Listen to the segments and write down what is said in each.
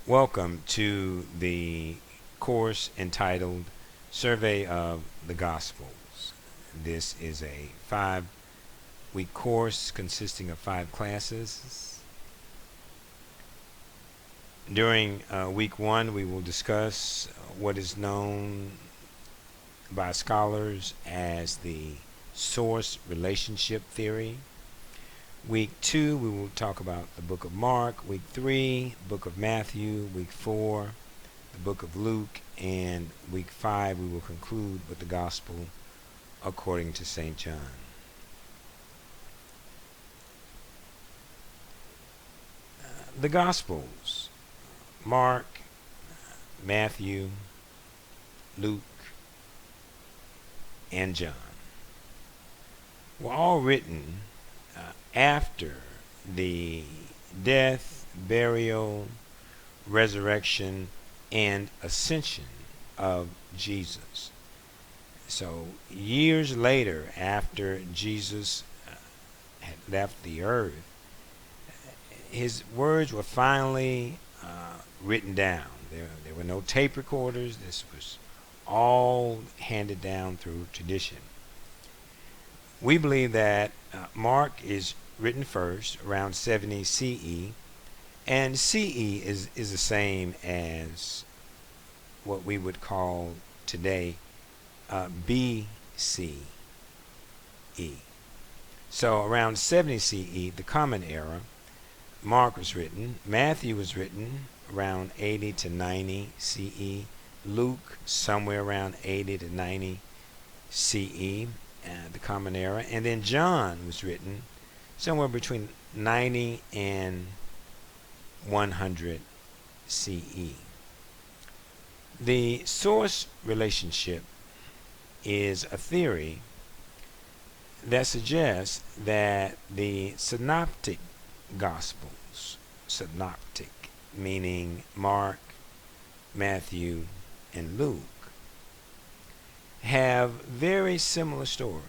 Welcome to the course entitled Survey of the Gospels. This is a 5-week course consisting of 5 classes. During week 1, we will discuss what is known by scholars as the source relationship theory. Week 2, we will talk about the book of Mark. Week 3, book of Matthew. Week 4, the book of Luke. And week 5, we will conclude with the gospel according to St. John. The Gospels: Mark, Matthew, Luke, and John were all written after the death, burial, resurrection, and ascension of Jesus. So years later, after Jesus had left the earth, his words were finally written down. There were no tape recorders. This was all handed down through tradition. We believe that Mark is written first around 70 CE, and CE is the same as what we would call today BCE. So around 70 CE, the Common Era, Mark was written. Matthew was written around 80 to 90 CE. Luke somewhere around 80 to 90 CE, the Common Era. And then John was written somewhere between 90 and 100 CE. The source relationship is a theory that suggests that the synoptic gospels, synoptic meaning Mark, Matthew, and Luke, have very similar stories.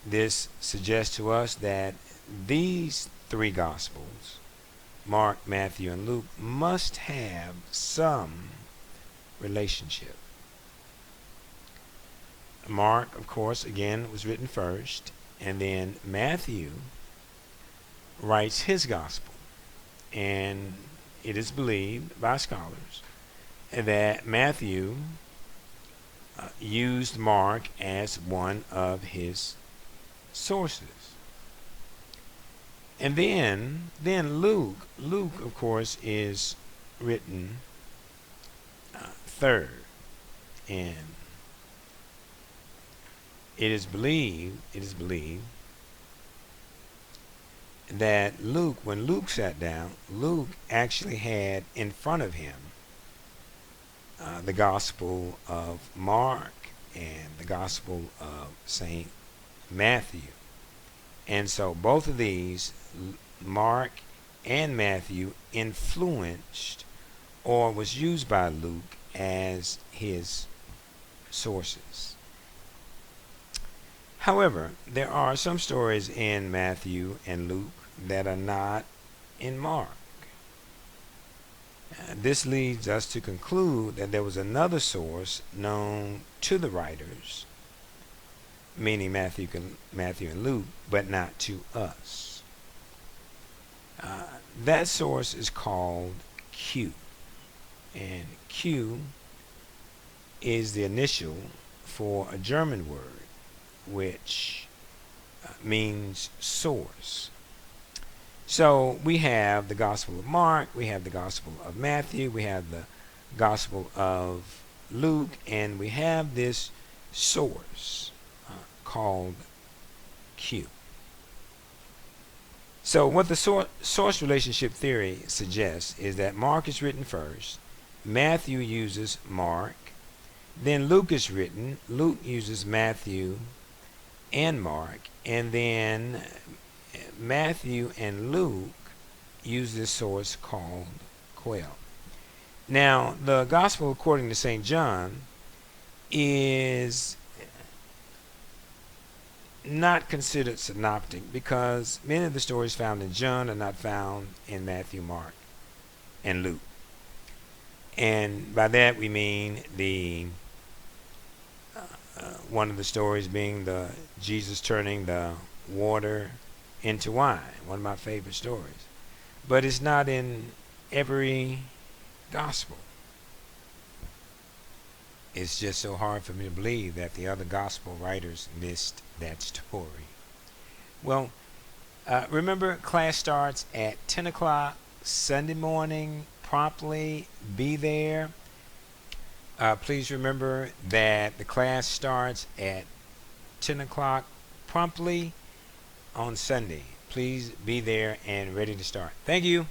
This suggests to us that these 3 gospels, Mark, Matthew, and Luke, must have some relationship. Mark, of course, again, was written first, and then Matthew writes his gospel. And it is believed by scholars that Matthew used Mark as one of his sources. And then Luke, of course, is written third. And it is believed that Luke, when Luke sat down, Luke actually had in front of him the Gospel of Mark and the Gospel of St. Matthew. And so both of these, Mark and Matthew, influenced or was used by Luke as his sources. However, there are some stories in Matthew and Luke that are not in Mark. This leads us to conclude that there was another source known to the writers, meaning Matthew and Luke, but not to us. That source is called Q, and Q is the initial for a German word which means source. So we have the Gospel of Mark, we have the Gospel of Matthew, we have the Gospel of Luke, and we have this source called Q. So what the source relationship theory suggests is that Mark is written first, Matthew uses Mark, then Luke is written, Luke uses Matthew and Mark, and then Matthew and Luke use this source called Quell. Now, the Gospel according to St. John is not considered synoptic because many of the stories found in John are not found in Matthew, Mark, and Luke. And by that we mean the one of the stories being the Jesus turning the water into wine, one of my favorite stories. But it's not in every gospel. It's just so hard for me to believe that the other gospel writers missed that story. Well, remember, class starts at 10 o'clock Sunday morning, promptly. Be there. Please remember that the class starts at 10 o'clock promptly on Sunday. Please be there and ready to start. Thank you.